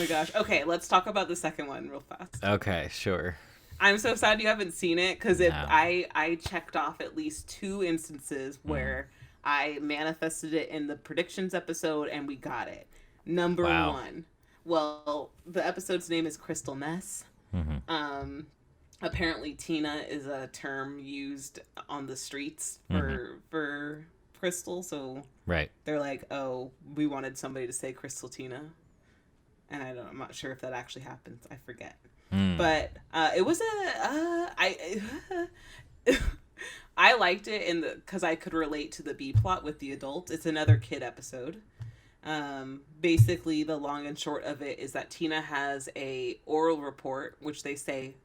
my gosh. Okay, let's talk about the second one real fast. Okay, sure. I'm so sad you haven't seen it because No. I checked off at least two instances Mm. where I manifested it in the predictions episode and we got it. Number Wow. one. Well, the episode's name is Crystal Mess. Mm-hmm. Um, Apparently Tina is a term used on the streets Mm-hmm. for Crystal, so Right. they're like, "Oh, we wanted somebody to say Crystal Tina," and I'm not sure if that actually happens. I forget, Mm. but it was I liked it in the because I could relate to the B plot with the adults. It's another kid episode. Basically, the long and short of it is that Tina has a oral report, which they say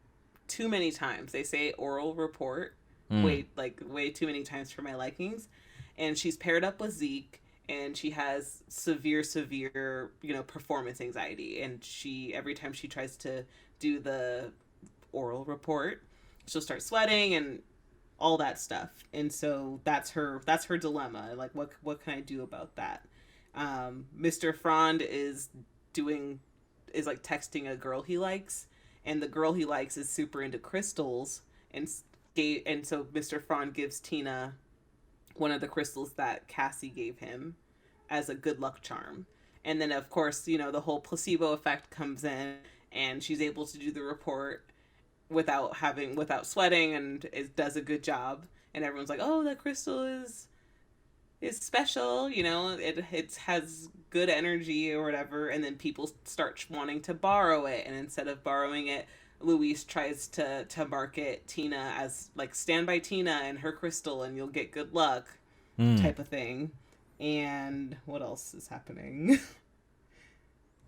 too many times. They say oral report Mm. way too many times for my likings. And she's paired up with Zeke, and she has severe, performance anxiety. And she every time she tries to do the oral report, she'll start sweating and all that stuff. And so that's her dilemma. Like what can I do about that? Mr. Frond is like texting a girl he likes, and the girl he likes is super into crystals, and so Mr. Frond gives Tina one of the crystals that Cassie gave him as a good luck charm. And then of course, the whole placebo effect comes in, and she's able to do the report without sweating, and it does a good job. And everyone's like, "Oh, that crystal is special, it has good energy or whatever." And then people start wanting to borrow it, and instead of borrowing it, Louise tries to market Tina as like, stand by Tina and her crystal and you'll get good luck Mm. type of thing. And what else is happening?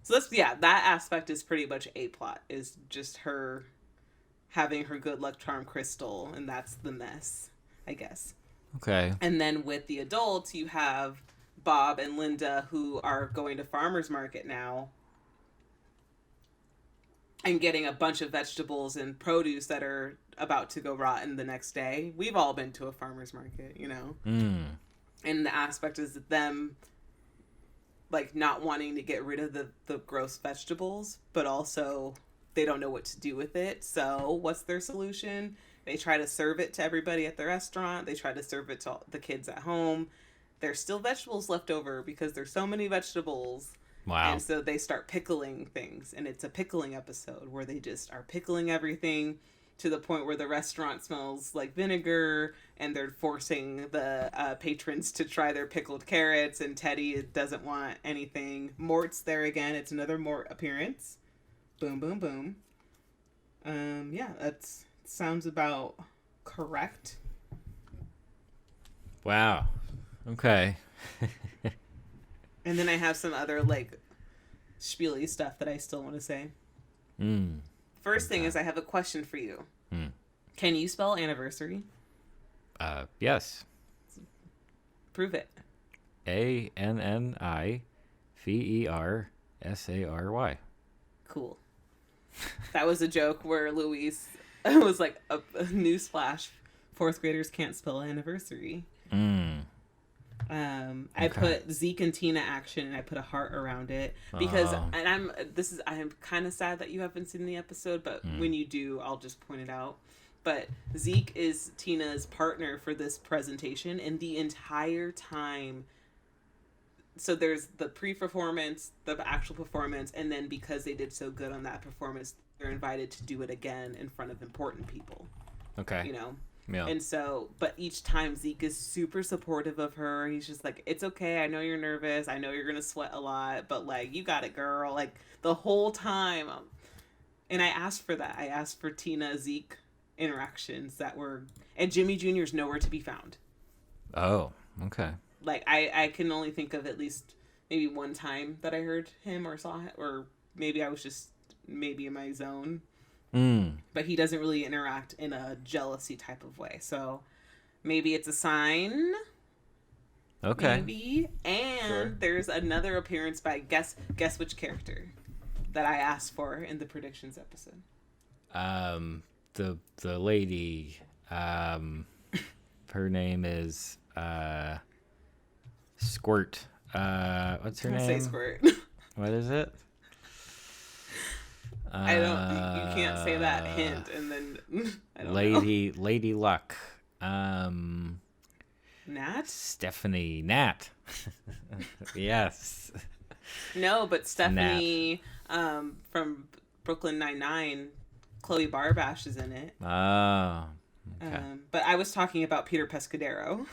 So that aspect is pretty much a plot, is just her having her good luck charm crystal, and that's the mess, I guess. Okay. And then with the adults, you have Bob and Linda, who are going to farmers market now and getting a bunch of vegetables and produce that are about to go rotten the next day. We've all been to a farmers market. Mm. And the aspect is them like not wanting to get rid of the gross vegetables, but also they don't know what to do with it. So what's their solution? They try to serve it to everybody at the restaurant. They try to serve it to the kids at home. There's still vegetables left over because there's so many vegetables. Wow. And so they start pickling things. And it's a pickling episode where they just are pickling everything to the point where the restaurant smells like vinegar, and they're forcing the patrons to try their pickled carrots, and Teddy doesn't want anything. Mort's there again. It's another Mort appearance. Boom, boom, boom. Yeah, that sounds about correct. Wow. Okay. And then I have some other like spiely stuff that I still want to say. Mm. First thing is, I have a question for you. Mm. Can you spell anniversary? Yes. Prove it. ANNIVERSARY. Cool. That was a joke where Louise was like, a newsflash, fourth graders can't spell anniversary. Mm. I put Zeke and Tina action, and I put a heart around it because, and I'm kind of sad that you haven't seen the episode, but when you do, I'll just point it out. But Zeke is Tina's partner for this presentation, and the entire time, so there's the pre-performance, the actual performance, and then because they did so good on that performance, they're invited to do it again in front of important people. Okay. Yeah. And so, but each time Zeke is super supportive of her. He's just like, "It's okay. I know you're nervous. I know you're going to sweat a lot, but like, you got it, girl." Like the whole time. And I asked for that. I asked for Tina Zeke interactions and Jimmy Jr.'s nowhere to be found. Oh, okay. Like I can only think of at least maybe one time that I heard him or saw him, or maybe I was just maybe in my zone. But he doesn't really interact in a jealousy type of way. So maybe it's a sign. Okay. Maybe. And Sure. There's another appearance by guess which character that I asked for in the predictions episode. The lady, her name is Squirt. What's her name? Say Squirt. What is it? I don't. You can't say that hint and then I don't know. Lady Luck. Nat? Stephanie Nat. Yes. No, but Stephanie from Brooklyn Nine-Nine, Chloe Barbash is in it. Oh. Okay. But I was talking about Peter Pescadero.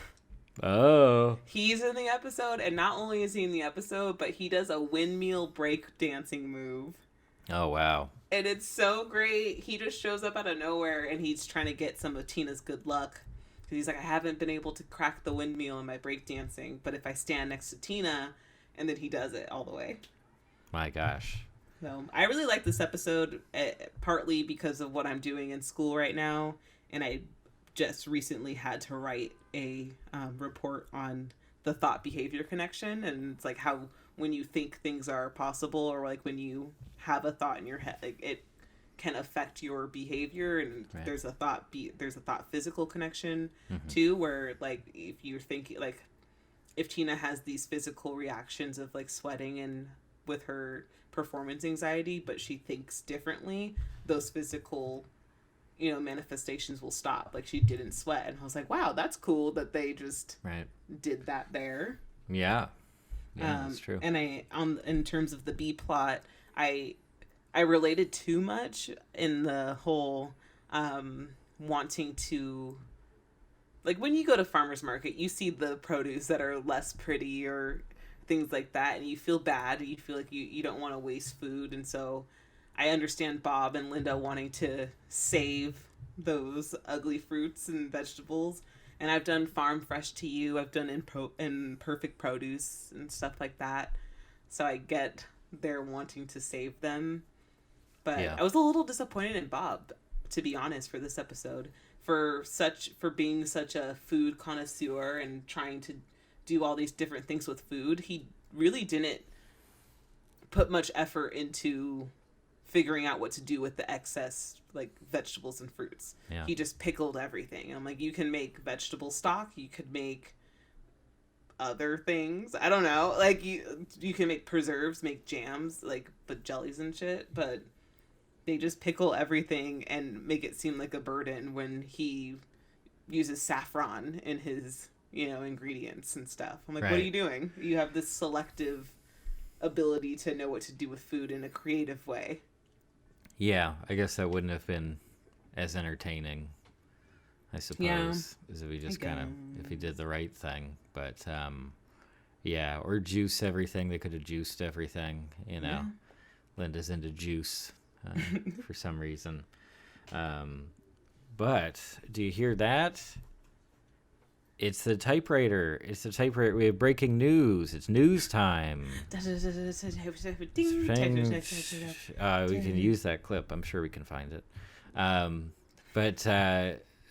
Oh. He's in the episode, and not only is he in the episode, but he does a windmill break dancing move. Oh, wow. And it's so great. He just shows up out of nowhere, and he's trying to get some of Tina's good luck. Because he's like, I haven't been able to crack the windmill in my breakdancing, but if I stand next to Tina, and then he does it all the way. My gosh. So I really like this episode, partly because of what I'm doing in school right now, and I just recently had to write a report on the thought behavior connection, and it's like how when you think things are possible, or like when you have a thought in your head, like it can affect your behavior, and right. there's a thought physical connection too, where like if you're thinking, like if Tina has these physical reactions of like sweating and with her performance anxiety, but she thinks differently, those physical manifestations will stop. Like she didn't sweat, and I was like, wow, that's cool that they just did that there. Yeah that's true. And in terms of the B plot, I related too much in the whole wanting to, like when you go to farmers market, you see the produce that are less pretty or things like that, and you feel bad. You feel like you don't want to waste food, and so I understand Bob and Linda wanting to save those ugly fruits and vegetables. And I've done Farm Fresh to You. I've done Imperfect Produce and stuff like that. So I get their wanting to save them. But I was a little disappointed in Bob, to be honest, for this episode. For being such a food connoisseur and trying to do all these different things with food, he really didn't put much effort into figuring out what to do with the excess like vegetables and fruits. He just pickled everything. I'm like, you can make vegetable stock, you could make other things, I don't know, like you can make preserves, make jams, like but jellies and shit, but they just pickle everything and make it seem like a burden when he uses saffron in his ingredients and stuff. I'm like, what are you doing? You have this selective ability to know what to do with food in a creative way. Yeah, I guess that wouldn't have been as entertaining, I suppose, as if he just if he did the right thing. But, or juice everything. They could have juiced everything, Yeah. Linda's into juice for some reason. But, do you hear that? It's the typewriter. We have breaking news. It's news time. We can use that clip. I'm sure we can find it.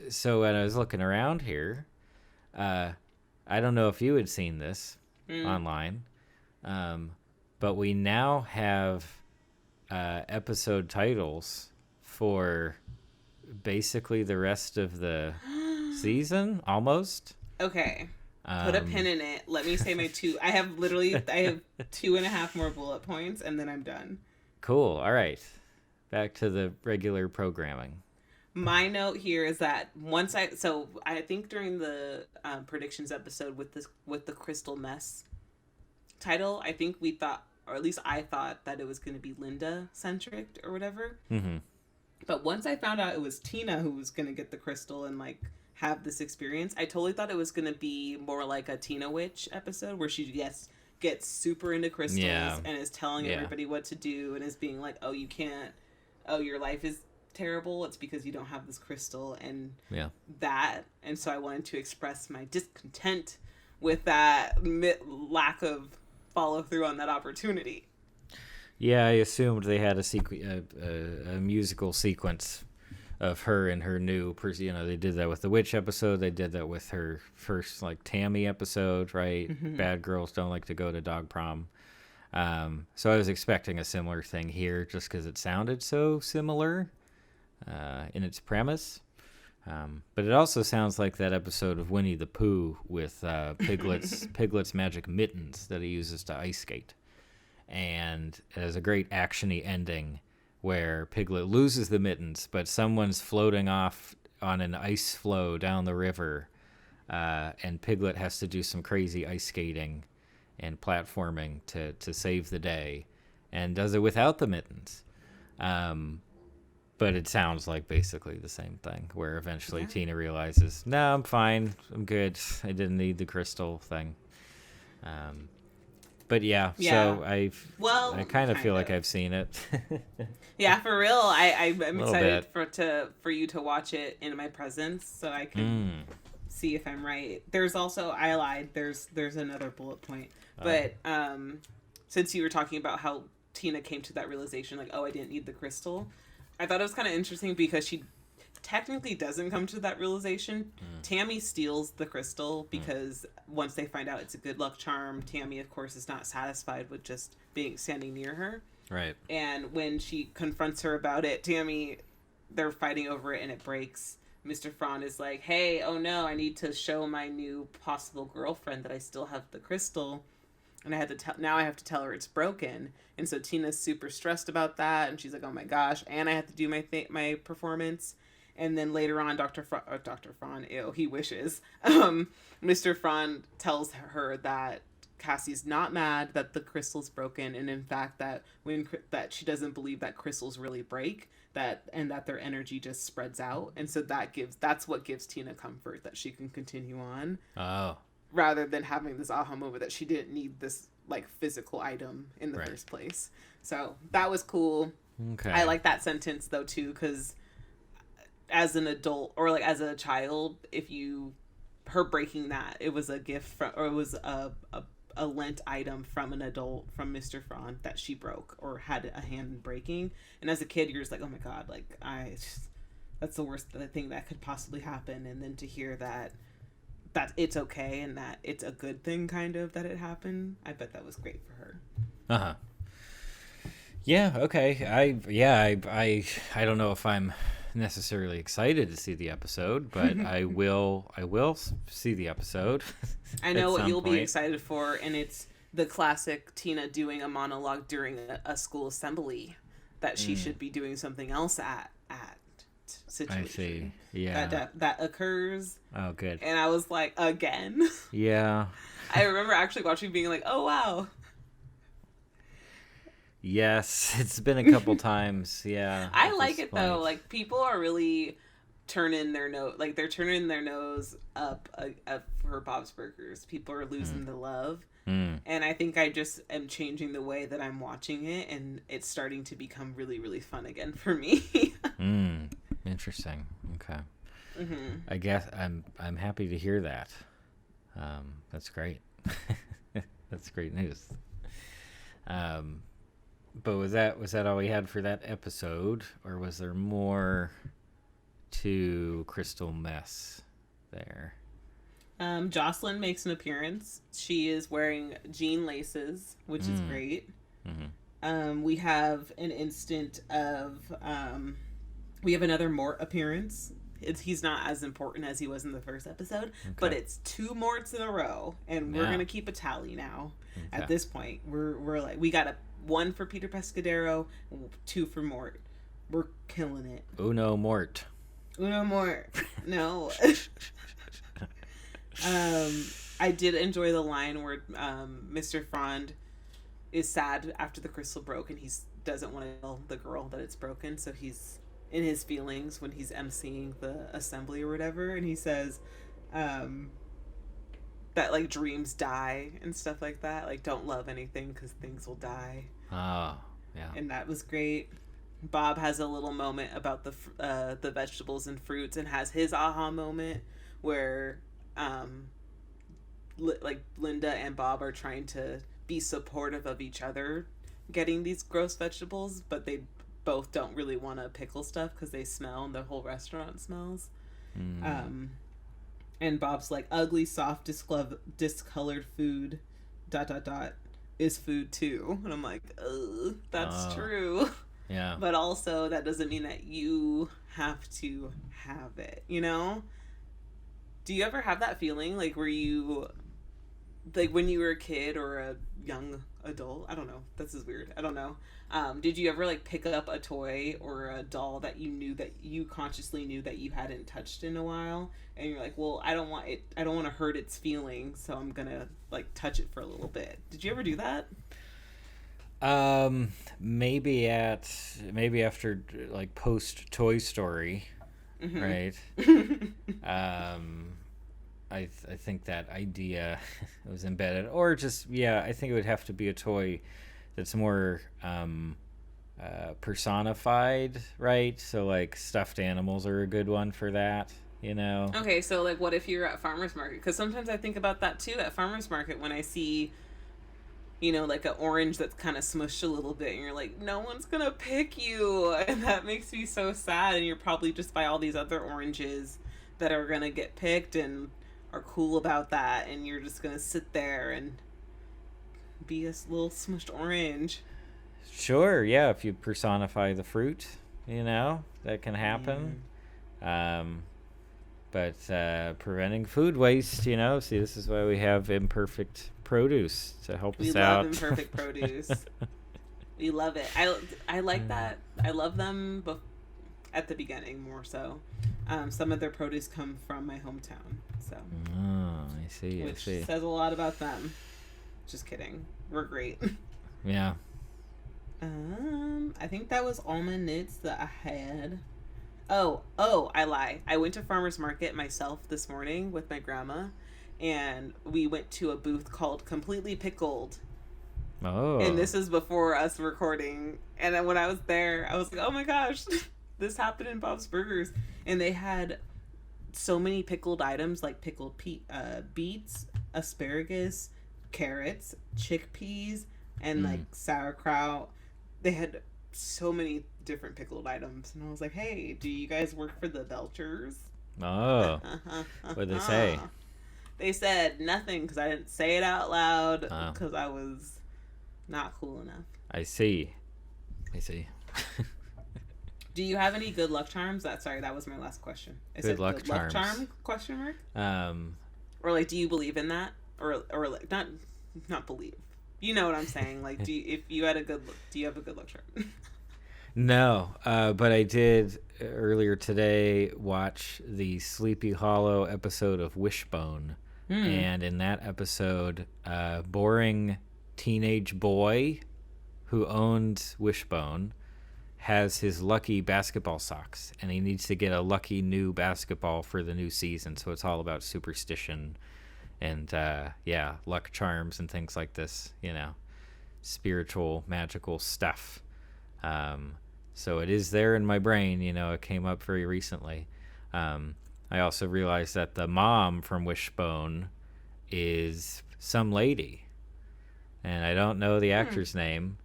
So when I was looking around here, I don't know if you had seen this online, but we now have episode titles for basically the rest of the season, almost. Okay. Put a pin in it. Let me say my two. I have 2.5 more bullet points, and then I'm done. Cool. All right. Back to the regular programming. My note here is that I think during the predictions episode with the Crystal Mess title, I think we thought, or at least I thought, that it was going to be Linda centric or whatever. Mm-hmm. But once I found out it was Tina who was going to get the crystal and like have this experience, I totally thought it was going to be more like a Tina Witch episode where she gets super into crystals and is telling everybody what to do and is being like, oh, you can't, oh, your life is terrible, it's because you don't have this crystal and that. And so I wanted to express my discontent with that lack of follow through on that opportunity. Yeah, I assumed they had a musical sequence of her and her new person. They did that with the witch episode. They did that with her first like Tammy episode, right? Mm-hmm. Bad girls don't like to go to dog prom. So I was expecting a similar thing here, just because it sounded so similar in its premise. But it also sounds like that episode of Winnie the Pooh with Piglet's magic mittens that he uses to ice skate. And it has a great action-y ending where Piglet loses the mittens, but someone's floating off on an ice floe down the river, and Piglet has to do some crazy ice skating and platforming to save the day, and does it without the mittens. But it sounds like basically the same thing, where eventually Tina realizes, no, I'm fine, I'm good, I didn't need the crystal thing. But yeah, so I kind of feel like I've seen it. Yeah, for real. I'm excited for you to watch it in my presence, so I can see if I'm right. There's also, I lied. There's another bullet point, but since you were talking about how Tina came to that realization, like, oh, I didn't need the crystal, I thought it was kind of interesting because she technically doesn't come to that realization. Tammy steals the crystal because once they find out it's a good luck charm, Tammy, of course, is not satisfied with just standing near her. Right. And when she confronts her about it, Tammy, they're fighting over it and it breaks. Mr. Frond is like, hey, oh no, I need to show my new possible girlfriend that I still have the crystal. And I have to tell her it's broken. And so Tina's super stressed about that. And she's like, oh my gosh. And I have to do my performance. And then later on, Dr. Frond, ew, he wishes. Mr. Frond tells her that Cassie's not mad that the crystal's broken. And in fact, that she doesn't believe that crystals really break, that their energy just spreads out. And so that's what gives Tina comfort, that she can continue on. Oh. Rather than having this aha moment that she didn't need this like physical item in the first place. So that was cool. Okay. I like that sentence though too, because as an adult or like as a child, her breaking that, it was a gift or it was a lent item from an adult, from Mr. Frond, that she broke or had a hand in breaking. And as a kid, you're just like, oh my god, like that's the worst thing that could possibly happen. And then to hear that it's okay and that it's a good thing kind of that it happened, I bet that was great for her. Uh-huh. Yeah, okay. I don't know if I'm necessarily excited to see the episode, but I will see the episode. I know what you'll be excited for, and it's the classic Tina doing a monologue during a school assembly that she should be doing something else at situation. I see. Yeah. That occurs. Oh, good. And I was like, again? Yeah. I remember actually watching being like, oh, wow. Yes, it's been a couple times. Yeah. I like it, though. Like, people are really turning their nose. Like, they're turning their nose up for Bob's Burgers. People are losing the love. And I think I just am changing the way that I'm watching it, and it's starting to become really, really fun again for me. Interesting. Okay. I guess I'm happy to hear that. That's great. That's great news. But was that all we had for that episode, or was there more to Crystal Mess there? Jocelyn makes an appearance. She is wearing jean laces, which is great. We have an instant of we have another Mort appearance. He's not as important as he was in the first episode, but it's 2 Morts in a row, and we're gonna keep a tally now. Okay. At this point, we're like, we got 1 for Peter Pescadero, 2 for Mort. We're killing it. Uno Mort. No. I did enjoy the line where Mr. Frond is sad after the crystal broke, and he doesn't want to tell the girl that it's broken, so he's in his feelings when he's emceeing the assembly or whatever, and he says that like dreams die and stuff like that, like don't love anything because things will die. Oh, yeah. And that was great. Bob has a little moment about the vegetables and fruits, and has his aha moment where like Linda and Bob are trying to be supportive of each other getting these gross vegetables, but they both don't really want to pickle stuff because they smell and the whole restaurant smells. And Bob's like, ugly, soft, discolored food ... is food too. And I'm like, ugh, that's true. Yeah. But also that doesn't mean that you have to have it, you know? Do you ever have that feeling like where you like when you were a kid or a young adult, I don't know, this is weird, I don't know, did you ever like pick up a toy or a doll that you knew that you consciously knew that you hadn't touched in a while, and you're like, well, I don't want to hurt its feelings, so I'm gonna like touch it for a little bit? Did you ever do that? Maybe after like post Toy Story, Mm-hmm. right? I think that idea was embedded, or just I think it would have to be a toy that's more personified, right? So like stuffed animals are a good one for that, you know. Okay, so like what if you're at farmer's market? Because sometimes I think about that too at farmer's market when I see, you know, like an orange that's kind of smushed a little bit, and you're like, no one's gonna pick you, and that makes me so sad. And you're probably just by all these other oranges that are gonna get picked and are cool about that, and you're just gonna sit there and be a little smushed orange. Sure, yeah, if you personify the fruit, you know, that can happen. Um, but preventing food waste, you know, see, this is why we have imperfect produce to help We us love out. imperfect produce. We love it. I like that. I love them at the beginning more so. Some of their produce come from my hometown, so Oh, I see. which says a lot about them. Just kidding. We're great. Yeah. I think that was all my notes that I had. Oh, I lie. I went to farmer's market myself this morning with my grandma, and we went to a booth called Completely Pickled. Oh. And this is before us recording. And then when I was there, I was like, oh my gosh, this happened in Bob's Burgers. And they had so many pickled items like pickled beets, asparagus, carrots, chickpeas, and like sauerkraut. They had so many different pickled items. And I was like, hey, do you guys work for the Belchers? Oh. What'd they say? They said nothing because I didn't say it out loud Oh. because I was not cool enough. I see. Do you have any good luck charms? That was my last question. Good luck charms. Charm? Question mark. Um, Or like, do you believe in that? Or like not believe. You know what I'm saying? Like, do you have a good luck charm? no, but I did earlier today watch the Sleepy Hollow episode of Wishbone. And in that episode, boring teenage boy who owned Wishbone has his lucky basketball socks, and he needs to get a lucky new basketball for the new season. So it's all about superstition and luck charms and things like this, you know, spiritual, magical stuff. So it is there in my brain, you know, it came up very recently. I also realized that the mom from Wishbone is some lady, and I don't know the actor's name,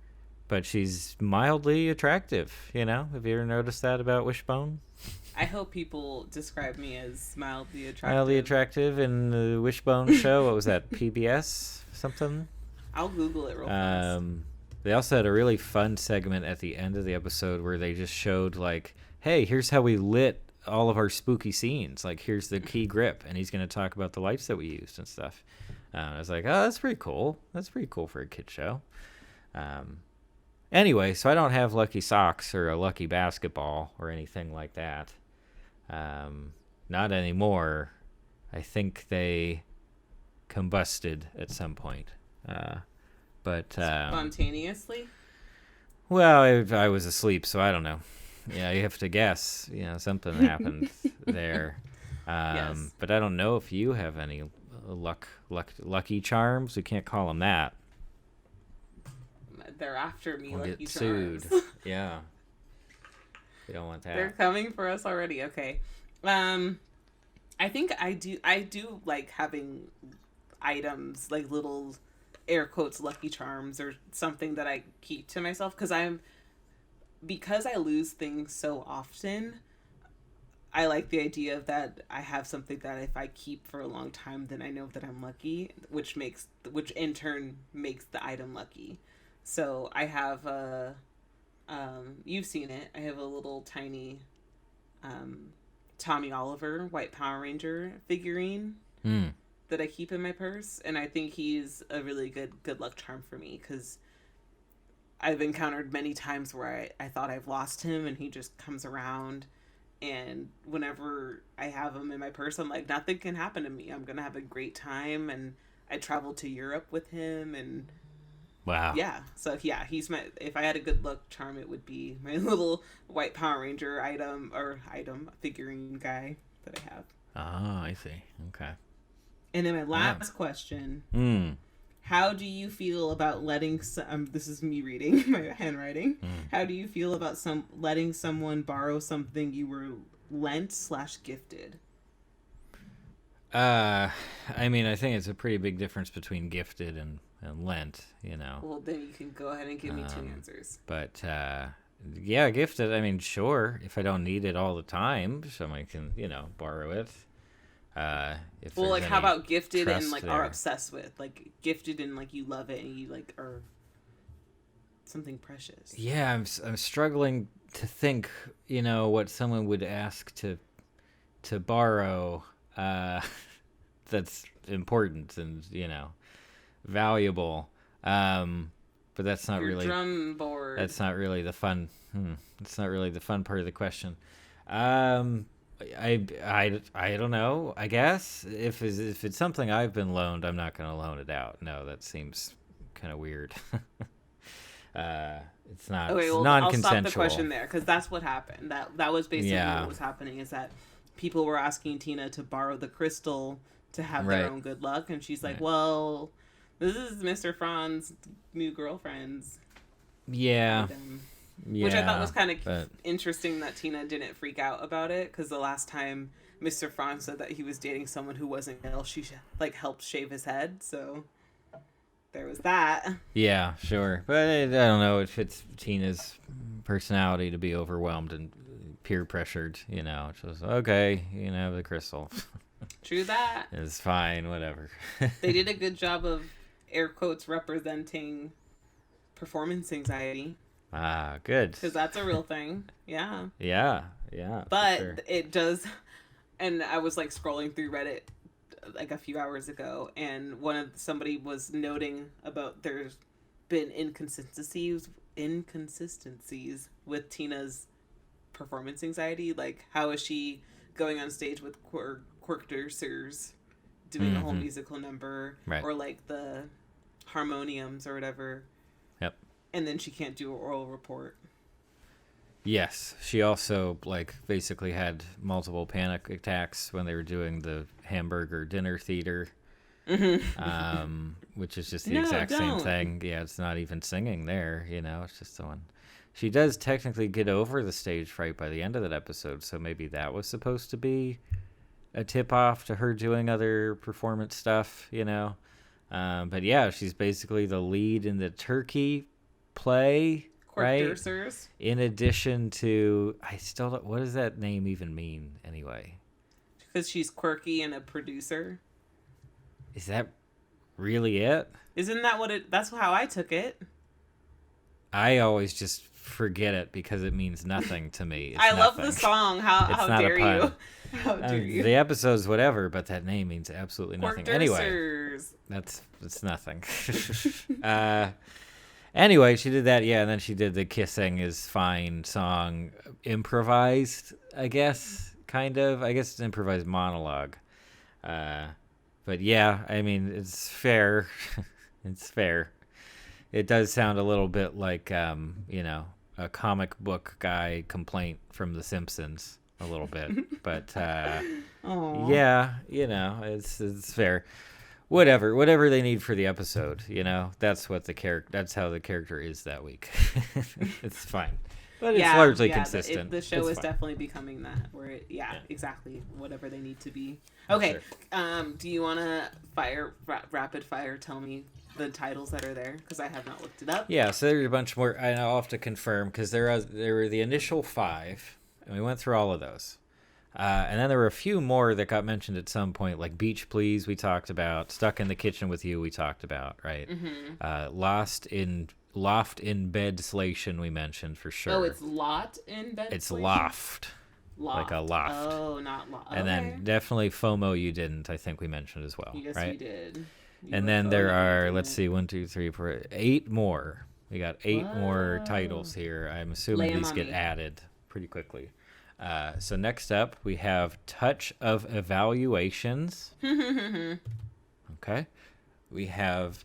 but she's mildly attractive, you know? Have you ever noticed that about Wishbone? I hope people describe me as mildly attractive. Mildly attractive in the Wishbone show. What was that, PBS something? I'll Google it real fast. They also had a really fun segment at the end of the episode where they just showed, like, hey, here's how we lit all of our spooky scenes. Like, here's the key grip, and he's going to talk about the lights that we used and stuff. I was like, oh, that's pretty cool. That's pretty cool for a kid show. Anyway, so I don't have lucky socks or a lucky basketball or anything like that. Not anymore. I think they combusted at some point. But Spontaneously? Well, I was asleep, so I don't know. Yeah, you have to guess. You know, something happened there. Yes. But I don't know if you have any lucky charms. We can't call them that. They're after me, We'll Lucky get Charms. sued. Yeah. We don't want that. They're coming for us already. Okay. I think I do like having items, like little air quotes Lucky Charms or something that I keep to myself because I lose things so often. I like the idea of that I have something that if I keep for a long time, then I know that I'm lucky, which in turn makes the item lucky. So I have you've seen it. I have a little tiny Tommy Oliver White Power Ranger figurine that I keep in my purse, and I think he's a really good luck charm for me because I've encountered many times where I thought I've lost him, and he just comes around. And whenever I have him in my purse, I'm like, nothing can happen to me. I'm gonna have a great time. And I traveled to Europe with him, and Wow. yeah. So yeah, he's my. If I had a good luck charm, it would be my little white Power Ranger item figurine guy that I have. Oh, I see. Okay. And then my last question: how do you feel about letting some? This is me reading my handwriting. How do you feel about letting someone borrow something you were lent/gifted? I mean, I think it's a pretty big difference between gifted and lent, you know. Well, then you can go ahead and give me two answers. But yeah, gifted. I mean, sure. If I don't need it all the time, someone can, borrow it. If Well, like, how about gifted and like there. are obsessed with, like gifted and like you love it and you like are something precious. Yeah, I'm struggling to think, what someone would ask to borrow. That's important and valuable. But that's not Your really drum board. That's not really the fun. That's not really the fun part of the question. I don't know. I guess if it's something I've been loaned, I'm not going to loan it out. No, that seems kind of weird. It's not. Okay, well, non-consensual. I'll stop the question there because that's what happened. That was basically what was happening. Is that people were asking Tina to borrow the crystal to have their own good luck, and she's like, "Well, this is Mr. Fran's new girlfriend's." Yeah. Which I thought was kind of interesting that Tina didn't freak out about it, because the last time Mr. Fran said that he was dating someone who wasn't ill, she like helped shave his head, so there was that. Yeah, sure. But I don't know if it's Tina's personality to be overwhelmed and peer pressured, It's just, okay, you can have the crystal. True that. It's fine, whatever. They did a good job of, air quotes, representing performance anxiety. Ah, good. Because that's a real thing. Yeah. Yeah. But sure. It does, and I was like scrolling through Reddit like a few hours ago, and somebody was noting about there's been inconsistencies with Tina's performance anxiety. Like, how is she going on stage with quirkders doing a whole musical number, or like the harmoniums or whatever. Yep. And then she can't do an oral report. Yes, she also basically had multiple panic attacks when they were doing the hamburger dinner theater, which is just the exact same thing. Yeah, it's not even singing there, it's just the one. She does technically get over the stage fright by the end of that episode, so maybe that was supposed to be a tip-off to her doing other performance stuff, But yeah, she's basically the lead in the turkey play, right? In addition to, I still don't, what does that name even mean anyway? Because she's quirky and a producer. Is that really it? Isn't that that's how I took it. I always just forget it because it means nothing to me. I love the song. How dare you? How dare you? The episode's whatever, but that name means absolutely nothing. Anyway, that's nothing. Anyway, she did that, and then she did the Kissing is Fine song, improvised, I guess, kind of. I guess it's improvised monologue. But yeah, I mean, it's fair. It's fair. It does sound a little bit like, a comic book guy complaint from The Simpsons, a little bit. But, yeah, it's fair. Whatever they need for the episode, that's what that's how the character is that week. It's fine, but it's largely consistent. The show is definitely becoming that, where exactly whatever they need to be. Okay, sure. Do you want to rapid fire tell me the titles that are there, because I have not looked it up? Yeah, so there's a bunch more. I'll have to confirm, because there were the initial 5, and we went through all of those. And then there were a few more that got mentioned at some point, like Beach Please we talked about, Stuck in the Kitchen with You we talked about, right? Mm-hmm. Loft in Bed Slation we mentioned for sure. Oh, it's Lot in Bed. It's Loft. like a Loft. loft. Oh, not loft. And then definitely FOMO you didn't, I think we mentioned as well. Yes, right? we did. And then there are, let's see, 1, 2, 3, 4, 8 more. We got 8 more titles here. I'm assuming these get added pretty quickly. So next up, we have Touch of Evaluations. Okay. We have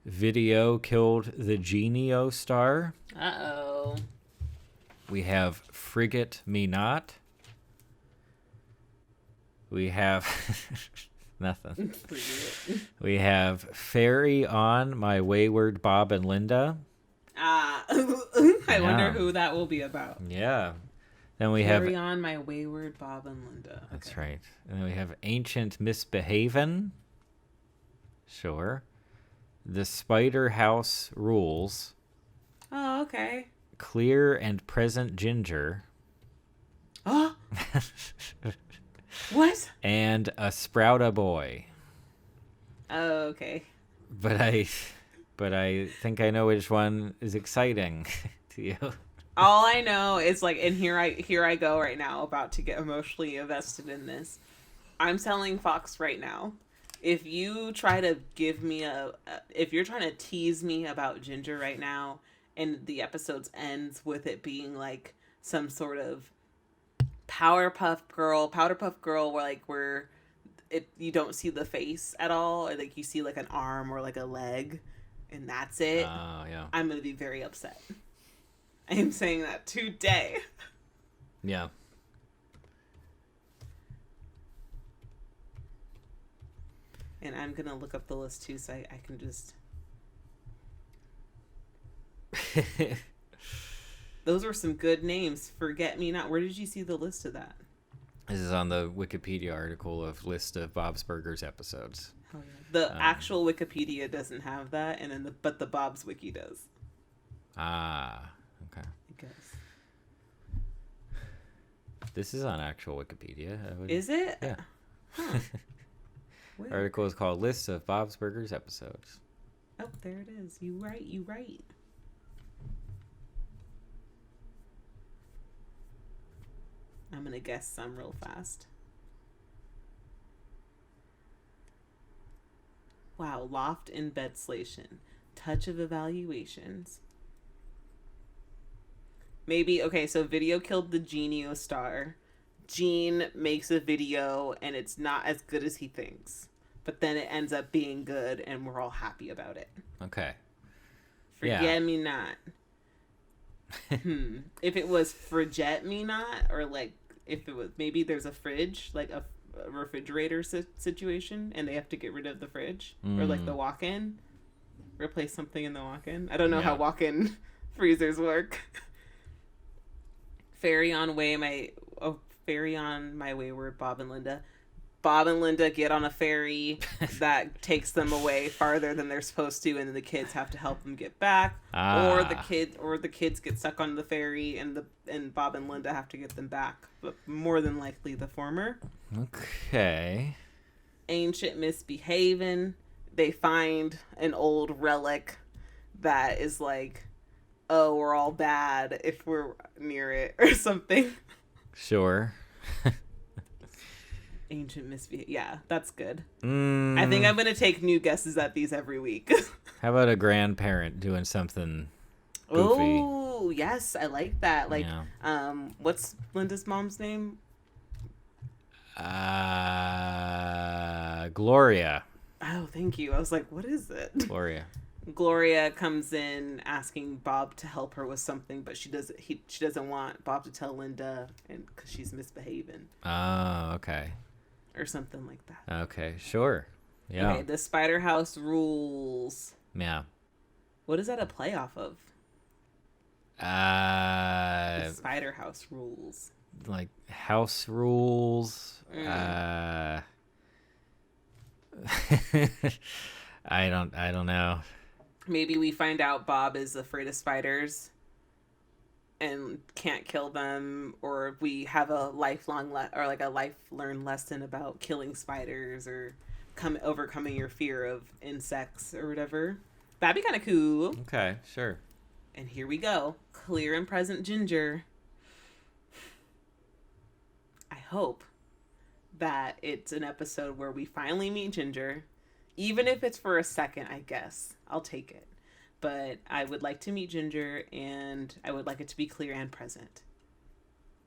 Video Killed the Genio Star. Uh-oh. We have Frigate Me Not. We have... nothing. We have Fairy On My Wayward Bob and Linda. I wonder who that will be about. Yeah. Then we have... Fairy On My Wayward Bob and Linda. Okay. That's right. And then we have Ancient Misbehavin'. Sure. The Spider House Rules. Oh, okay. Clear and Present Ginger. Oh. What? And A Sprouta Boy. Oh, okay. But I think I know which one is exciting to you. All I know is like, and here I go right now, about to get emotionally invested in this. I'm telling Fox right now, if you try to give me if you're trying to tease me about Ginger right now, and the episodes ends with it being like some sort of Powerpuff Girl, where you don't see the face at all, or like you see like an arm or like a leg, and that's it. Oh yeah. I'm gonna be very upset. I am saying that today. Yeah. And I'm gonna look up the list too, so I can just. Those were some good names. Forget Me Not. Where did you see the list of that? This is on the Wikipedia article of list of Bob's Burgers episodes. Oh, yeah. The actual Wikipedia doesn't have that, and then but the Bob's Wiki does. Ah, okay. I guess. This is on actual Wikipedia. Is it? Yeah. Huh. The article is called List of Bob's Burgers Episodes. Oh, there it is. You right. I'm gonna guess some real fast. Wow, Loft and Bedslation. Touch of Evaluations. Maybe, okay, so Video Killed the Genio Star. Gene makes a video and it's not as good as he thinks. But then it ends up being good and we're all happy about it. Okay. Forget Me Not. If it was Forget Me Not, or like if it was, maybe there's a fridge, like a refrigerator situation, and they have to get rid of the fridge, or like the walk-in, replace something in the walk-in. I don't know how walk-in freezers work. Fairy on My Wayward Bob and Linda. Bob and Linda get on a ferry that takes them away farther than they're supposed to, and then the kids have to help them get back. Or the kids get stuck on the ferry, and Bob and Linda have to get them back. But more than likely the former. Okay. Ancient Misbehavin'. They find an old relic that is like, oh, we're all bad if we're near it or something. Sure. Ancient Misbehavior. Yeah, that's good. I think I'm going to take new guesses at these every week. How about a grandparent doing something goofy? Oh, yes. I like that. Like, what's Linda's mom's name? Gloria. Oh, thank you. I was like, what is it? Gloria. Gloria comes in asking Bob to help her with something, but she doesn't want Bob to tell Linda, and because she's misbehaving. Oh, okay. Or something like that. Okay, sure. Yeah. Okay, the Spider House Rules. Yeah. What is that a play off of? The Spider House Rules. Like house rules. I don't know. Maybe we find out Bob is afraid of spiders and can't kill them, or we have a lifelong or like a life learned lesson about killing spiders, or overcoming your fear of insects or whatever. That'd be kind of cool. Okay, sure. And here we go. Clear and Present Ginger. hope that it's an episode where we finally meet Ginger. Even if it's for a second, I guess. I'll take it. But I would like to meet Ginger, and I would like it to be clear and present.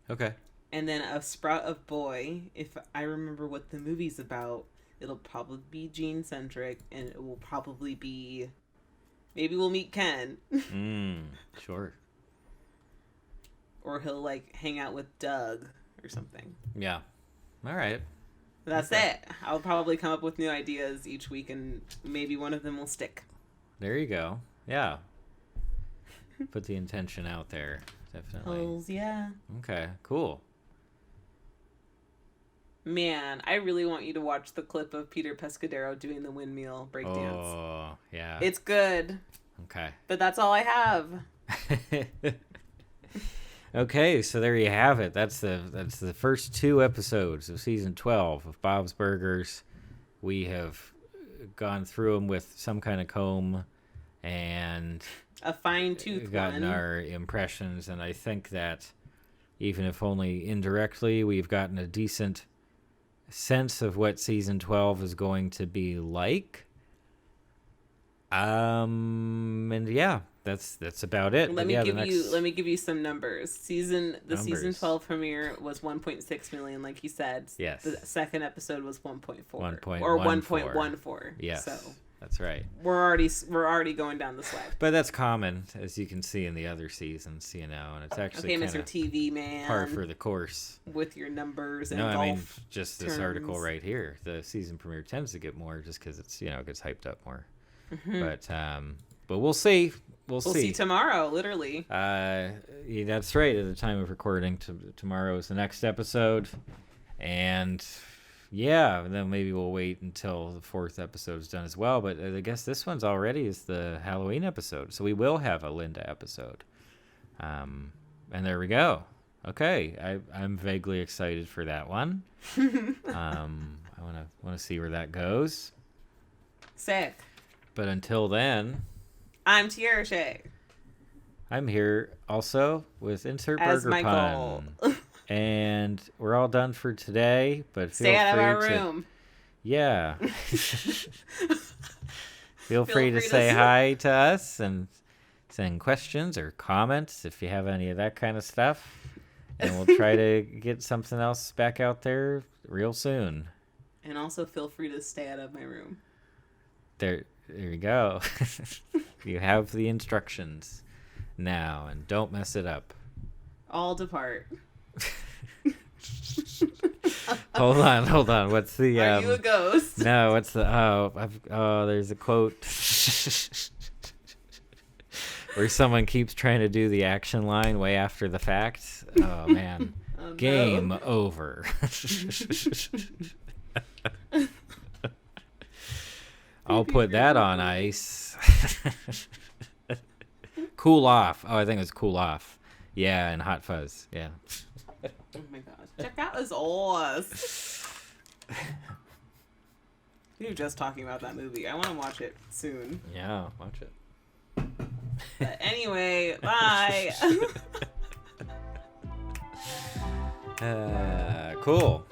Okay. And then a sprout of boy, if I remember what the movie's about, it'll probably be Gene-centric, and it will probably be... Maybe we'll meet Ken. Sure. Or he'll, like, hang out with Doug or something. Yeah. All right. That's it. I'll probably come up with new ideas each week, and maybe one of them will stick. There you go. Yeah. Put the intention out there. Definitely. Hells, yeah. Okay, cool. Man, I really want you to watch the clip of Peter Pescadero doing the windmill breakdance. Oh, yeah. It's good. Okay. But that's all I have. Okay, so there you have it. That's the first 2 episodes of season 12 of Bob's Burgers. We have gone through them with some kind of comb and a fine-tooth gotten one. our impressions, and I think that even if only indirectly, we've gotten a decent sense of what season 12 is going to be like. And yeah, that's about it. Let me give you some numbers. Season 12 premiere was 1.6 million, like you said. Yes. The second episode was 1.4. 1.14. Or 1.14. Yes. So that's right. we're already going down the slide. But that's common, as you can see in the other seasons, and it's actually okay, Mr. TV man. par for the course with your numbers and golf. I mean, just this article right here, the season premiere tends to get more just because it's it gets hyped up more. Mm-hmm. But we'll see. We'll see tomorrow, literally. Yeah, that's right. At the time of recording, tomorrow is the next episode, and then maybe we'll wait until the 4th episode is done as well. But I guess this one's already is the Halloween episode, so we will have a Linda episode. And there we go. Okay, I'm vaguely excited for that one. I want to see where that goes. Sick. But until then, I'm Tiara Shea. I'm here also with Insert As Burger Michael. Pun. And we're all done for today, but stay out of our room. Yeah. Feel free to say hi to us and send questions or comments if you have any of that kind of stuff. And we'll try to get something else back out there real soon. And also feel free to stay out of my room. There you go. You have the instructions now, and don't mess it up. All depart. Hold on. What's the? Are you a ghost? No. What's the? There's a quote where someone keeps trying to do the action line way after the fact. Oh man, game over. I'll put that on ice. Cool off. Oh, I think it was cool off. Yeah, and Hot Fuzz. Yeah. Oh my gosh. Check out his ass. We were just talking about that movie. I want to watch it soon. Yeah, watch it. But anyway, bye. Cool.